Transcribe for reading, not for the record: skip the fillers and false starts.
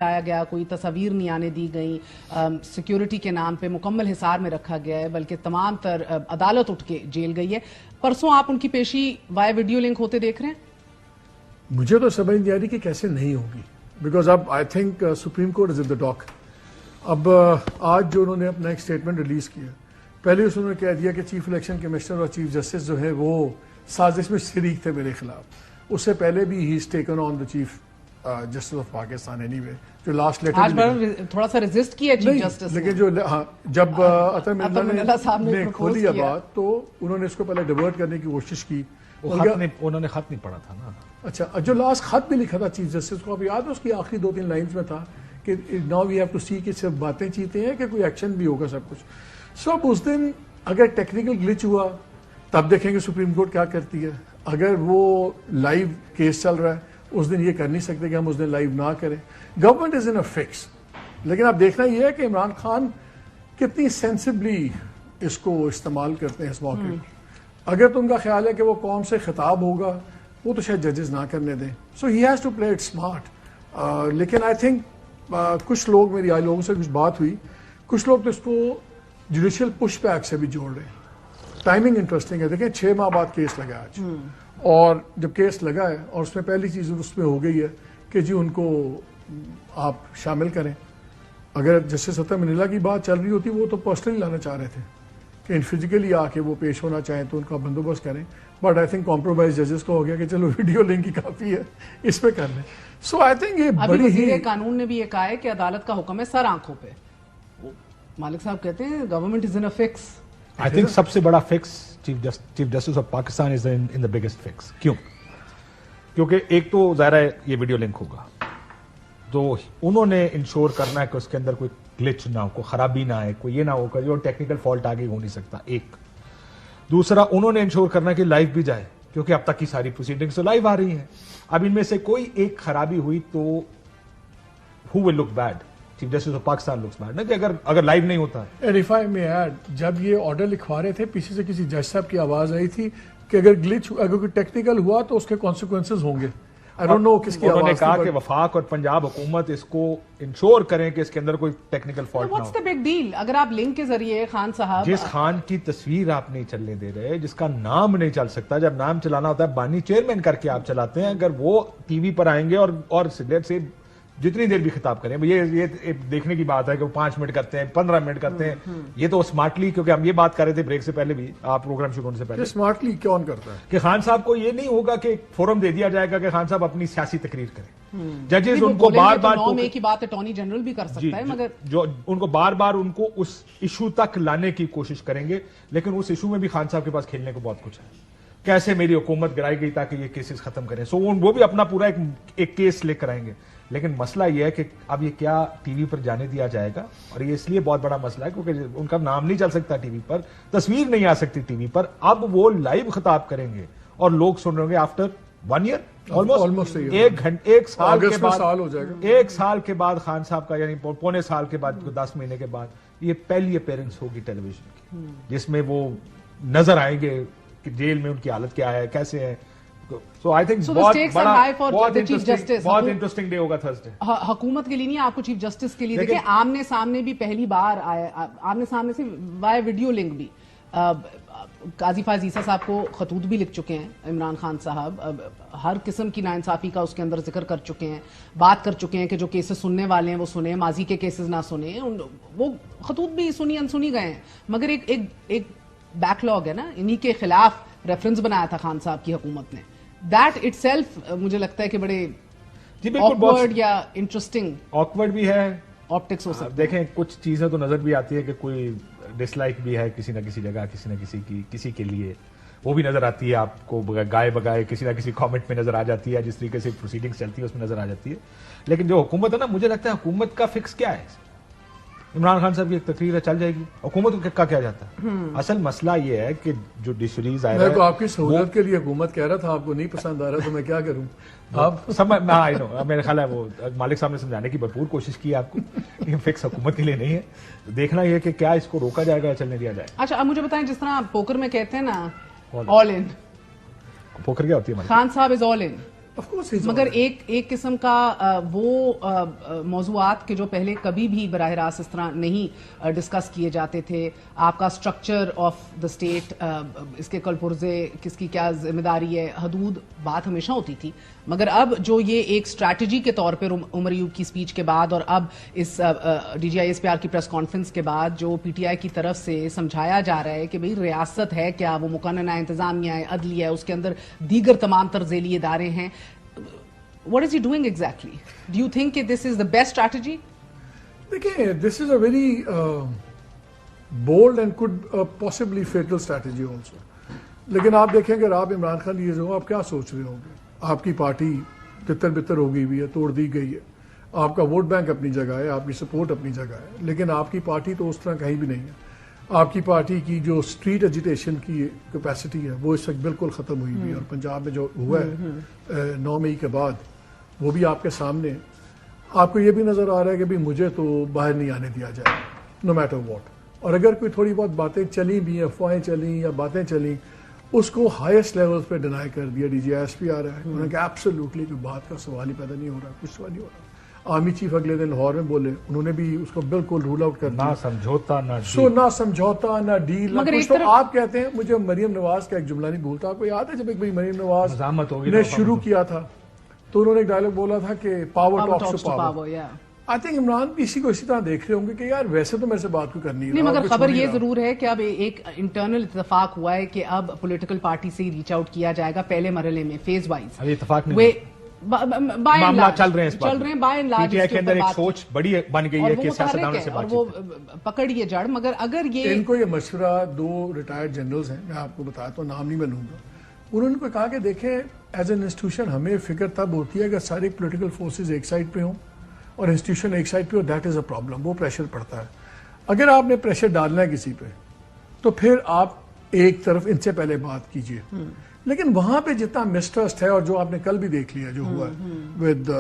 لایا گیا, کوئی تصاویر نہیں آنے دی گئی, سیکیورٹی کے نام پہ مکمل حصار میں رکھا گیا ہے, بلکہ تمام تر عدالت اٹھ کے جیل گئی ہے. پرسوں آپ ان کی پیشی وائے ویڈیو لنک ہوتے دیکھ رہے ہیں؟ مجھے تو سمجھ نہیں آ رہی کہ کیسے نہیں ہوگی, بیکاز اب I think Supreme Court is in the dock. اب آج جو انہوں نے اپنا ایک اسٹیٹمنٹ ریلیز کیا, پہلے انہوں نے کہہ دیا کہ چیف الیکشن کمشنر اور چیف جسٹس جو ہے وہ سازش میں شریک تھے میرے خلاف. اس سے پہلے بھی he is taken on the chief justice of Pakistan anyway, جو لاسٹ لیٹر تھوڑا سا ریزسٹ کیا چیف جسٹس, لیکن جو جب عطا مرزا نے کھولی یہ بات تو انہوں نے اس کو پہلے ڈیورٹ کرنے کی کوشش کی. انہوں نے خط نہیں پڑھا تھا نا. اچھا, جو لاسٹ خط بھی لکھا تھا چیف جسٹس کو, اب یاد ہے اس کی آخری 2-3 لائنز میں تھا کہ ناؤ وی ہیو ٹو سی کہ صرف باتیں چیتے ہیں کہ کوئی ایکشن بھی ہوگا سب کچھ. سو اب اس دن اگر ٹیکنیکل گلچ ہوا تب دیکھیں گے سپریم کورٹ کیا کرتی ہے. اگر وہ لائیو کیس چل رہا ہے اس دن یہ کر نہیں سکتے کہ ہم اس دن لائیو نہ کریں. Government is in a fix, لیکن اب دیکھنا یہ ہے کہ عمران خان کتنی سینسبلی اس کو استعمال کرتے ہیں اس موقع. اگر تو ان کا خیال ہے کہ وہ قوم سے خطاب ہوگا, وہ تو شاید ججز نہ کرنے دیں. So he has to play it smart. لیکن آئی تھنک کچھ لوگ, میری آئی لوگوں سے کچھ بات ہوئی, کچھ لوگ تو اس کو جوڈیشل پش بیک سے بھی جوڑ رہے ہیں. ٹائمنگ انٹرسٹنگ ہے. دیکھیں 6 ماہ بعد کیس لگا آج, اور جب کیس لگا ہے اور اس میں پہلی چیز اس میں ہو گئی ہے کہ جی ان کو آپ شامل کریں. اگر جسٹس عطا منیلا کی بات چل رہی ہوتی, وہ تو پرسنلی لانا چاہ رہے تھے کہ فزیکلی آ کے وہ پیش ہونا چاہیں تو ان کا بندوبست کریں. بٹ آئی تھنک کمپرومائز ججز کو ہو گیا کہ چلو ویڈیو لنک کی کافی ہے, اس پہ کر لیں. سو آئی تھنک یہ بڑی ہی قانون نے بھی یہ کہا ہے کہ عدالت کا حکم ہے سر آنکھوں پہ. مالک صاحب کہتے ہیں government is in a fix. I think سب سے بڑا fix chief justice of Pakistan is in the biggest fix. کیوں؟ کیونکہ ایک تو ظاہر ہے یہ ویڈیو لنک ہوگا, تو انہوں نے انشور کرنا ہے کہ اس کے اندر کوئی گلچ نہ ہو, کوئی خرابی نہ آئے, کوئی یہ نہ ہو کہ جو ٹیکنیکل فالٹ آگے ہو نہیں سکتا. ایک دوسرا, انہوں نے انشور کرنا ہے کہ لائیو بھی جائے, کیونکہ اب تک کی ساری پروسیڈنگز تو لائیو آ رہی ہیں. اب ان میں سے کوئی ایک خرابی ہوئی تو who will look bad? Chief justice of Pakistan looks bad نا, کہ اگر لائیو نہیں ہوتا ہے. And if I may add, جب یہ آرڈر لکھوا رہے تھے پیچھے سے کسی جج صاحب کی آواز آئی تھی کہ اگر گلچ, اگر کوئی ٹیکنیکل ہوا تو اس کے کانسیکوینسز ہوں گے. I don't know کس کی آواز. انہوں نے کہا کہ وفاق اور پنجاب حکومت اس کو انشور کریں کہ اس کے اندر کوئی ٹیکنیکل فالٹ نہ ہو. What's the big deal? اگر آپ لنک کے ذریعے خان صاحب, جس خان کی تصویر آپ نہیں چلنے دے رہے, جس کا نام نہیں چل سکتا, جب نام چلانا ہوتا ہے بانی چیئرمین کر کے آپ چلاتے ہیں, اگر وہ ٹی وی پر آئیں گے اور سے جتنی دیر بھی خطاب کریں, یہ دیکھنے کی بات ہے کہ وہ 5 منٹ کرتے ہیں, 15 منٹ کرتے ہیں, یہ تو اسمارٹلی, کیونکہ ہم یہ بات کر رہے تھے بریک سے پہلے بھی, آپ پروگرام شروع ہونے سے پہلے, اسمارٹلی کون کرتا ہے کہ خان صاحب کو یہ نہیں ہوگا کہ فورم دے دیا جائے گا کہ خان صاحب اپنی سیاسی تقریر کریں. ججز ان کو بار بار ایک ہی بات اٹارنی جنرل بھی کر سکتا ہے, مگر جو ان کو بار بار ان کو اس ایشو تک لانے کی کوشش کریں گے, لیکن اس ایشو میں بھی خان صاحب کے پاس کھیلنے کو بہت کچھ ہے. کیسے میری حکومت گرائی گئی تاکہ یہ کیسز ختم کریں, سو وہ بھی اپنا پورا ایک کیس لے کر آئیں گے. لیکن مسئلہ یہ ہے کہ اب یہ کیا ٹی وی پر جانے دیا جائے گا, اور یہ اس لیے بہت بڑا مسئلہ ہے کیونکہ ان کا نام نہیں چل سکتا ٹی وی پر, تصویر نہیں آ سکتی ٹی وی پر. اب وہ لائیو خطاب کریں گے اور لوگ سن رہے گے آفٹر 1 ایئر آلموسٹ, ایک سال کے بعد خان صاحب کا, یعنی 1.25 سال کے بعد, 10 مہینے کے بعد, یہ پہلی اپیرنس ہوگی ٹیلی ویژن کی, جس میں وہ نظر آئیں گے کہ جیل میں ان کی حالت کیا ہے, کیسے ہے. So I think بہت انٹرسٹنگ ڈے ہوگا تھرسڈے. حکومت کے لیے نہیں, آپ کو چیف جسٹس کے لیے. دیکھیں آمنے سامنے بھی پہلی بار آئے, آمنے سامنے سے وائے ویڈیو لنک بھی. قاضی فائز عیسیٰ صاحب کو خطوط بھی لکھ چکے ہیں عمران خان صاحب, ہر قسم کی ناانصافی کا اس کے اندر ذکر کر چکے ہیں, بات کر چکے ہیں کہ جو کیسز سننے والے ہیں وہ سنیں, ماضی کے کیسز نہ سنیں. وہ خطوط بھی سنی انسنی گئے ہیں, مگر ایک بیک لاگ ہے نا, انہی کے خلاف ریفرنس بنایا تھا خان صاحب کی حکومت نے. دیٹ اٹ سیلف مجھے لگتا ہے کہ بڑے آکورڈ یا انٹرسٹنگ, آکورڈ بھی ہے, آپٹکس ہو سکتا. دیکھیں کچھ چیزیں تو نظر بھی آتی ہے کہ کوئی ڈس لائک بھی ہے کسی نہ کسی جگہ, کسی نہ کسی کے لیے, وہ بھی نظر آتی ہے آپ کو گائے بگائے, کسی نہ کسی کامنٹ میں نظر آ جاتی ہے, جس طریقے سے پروسیڈنگز چلتی ہے اس میں نظر آ جاتی ہے. لیکن جو حکومت ہے نا, مجھے لگتا ہے حکومت کا فکس کیا ہے. عمران خان صاحب کی ایک تقریر ہے, چل جائے گی. حکومت کا کیا جاتا ہے, اصل مسئلہ یہ ہے کہ جوڈیشریز آئے, میں تو آپ کی سہولت کے لیے حکومت کہہ رہا تھا, آپ کو نہیں پسند آ رہا تو میں کیا کروں. میرے خیال ہے وہ مالک صاحب نے سمجھانے کی بھرپور کوشش کی آپ کو, لیکن فکس حکومت کے لیے نہیں ہے. دیکھنا یہ کہ کیا اس کو روکا جائے گا یا چلنے دیا جائے. اچھا اب مجھے بتائیں, جس طرح پوکر میں کہتے ہیں نا آل ان, پوکر کیا ہوتی ہے, خان صاحب از آل ان, مگر ایک قسم کا وہ موضوعات کے جو پہلے کبھی بھی براہ راست اس طرح نہیں ڈسکس کیے جاتے تھے، آپ کا سٹرکچر آف دا اسٹیٹ، اس کے کل پرزے، کس کی کیا ذمہ داری ہے، حدود، بات ہمیشہ ہوتی تھی. مگر اب جو یہ ایک اسٹریٹجی کے طور پر عمر ایوب کی سپیچ کے بعد اور اب اس D G I S P R کی پریس کانفرنس کے بعد جو پی ٹی آئی کی طرف سے سمجھایا جا رہا ہے کہ بھئی ریاست ہے کیا، وہ مقننہ انتظامیہ ہے، عدلیہ ہے، اس کے اندر دیگر تمام تر ذیلی ادارے ہیں. What is he doing exactly? Do you think that this is the best strategy? دیکھیں this is a very bold and could possibly fatal strategy also. لیکن آپ دیکھیں اگر آپ عمران خان یہ جو آپ کیا سوچ رہے ہوں گے؟ آپ کی پارٹی تتر بتر ہو گئی ہوئی ہے، توڑ دی گئی ہے، آپ کا ووٹ بینک اپنی جگہ ہے، آپ کی سپورٹ اپنی جگہ ہے، لیکن آپ کی پارٹی تو اس طرح کہیں بھی نہیں ہے. آپ کی پارٹی کی جو اسٹریٹ ایجیٹیشن کی کیپیسٹی ہے وہ اس وقت بالکل ختم ہوئی ہوئی ہے، اور پنجاب میں جو ہوا ہے 9 مئی کے بعد وہ بھی آپ کے سامنے. آپ کو یہ بھی نظر آ رہا ہے کہ بھی مجھے تو باہر نہیں آنے دیا جائے نو میٹر واٹ. اور اگر کوئی تھوڑی بہت باتیں چلی بھی، افواہیں چلیں یا باتیں چلیں، اس کو ہائیسٹ لیول پہ ڈینائی کر دیا. ڈی جی آئی ایس پی آ رہا ہے، انہوں نے کہا ایبسولوٹلی کوئی بات کا سوال ہی پیدا نہیں ہو رہا، کچھ سوال نہیں ہو رہا. آرمی چیف اگلے دن لاہور میں بولے، انہوں نے بھی اس کو بالکل رول آؤٹ کر دیا. نہ سمجھوتا نہ نہ سمجھوتا نہ ڈیل نہ کچھ. تو آپ کہتے ہیں، مجھے مریم نواز کا ایک جملہ نہیں بھولتا. آپ کو یاد ہے جب ایک مریم نواز نے شروع کیا تھا تو انہوں نے ایک ڈائلاگ بولا تھا کہ power talks to power. I think Imran بھی اسی کو اسی طرح دیکھ رہے ہوں گے کہ یار ویسے تو میرے سے بات کو کرنی ہے. مگر خبر یہ ضرور ہے کہ اب ایک انٹرنل اتفاق ہوا ہے کہ اب پولیٹیکل پارٹی سے ہی ریچ آؤٹ کیا جائے گا پہلے مرحلے میں، فیز وائز. اتفاق نہیں، معاملات چل رہے ہیں by and large. P T I کے اندر ایک سوچ بڑی بن گئی ہے کہ سیاستدانوں سے بات چیت، اور وہ پکڑیے جڑ. مگر اگر یہ ان کو یہ مشورہ 2 ریٹائرڈ جنرلز ہیں، میں آپ کو بتاتا ہوں، نام نہیں میں لوں گا، انہوں نے کہا کہ دیکھیں ایز این انسٹیٹیوشن ہمیں فکر تب ہوتی ہے کہ ساری پولیٹیکل فورسز ایک سائڈ پہ ہوں اور انسٹیٹیوشن ایک سائڈ پہ ہو. That is a problem. وہ پریشر پڑتا ہے. اگر آپ نے پریشر ڈالنا ہے کسی پہ تو پھر آپ ایک طرف ان سے پہلے بات کیجئے. لیکن وہاں پہ جتنا مسٹرسٹ ہے، اور جو آپ نے کل بھی دیکھ لیا جو ہوا ہے ود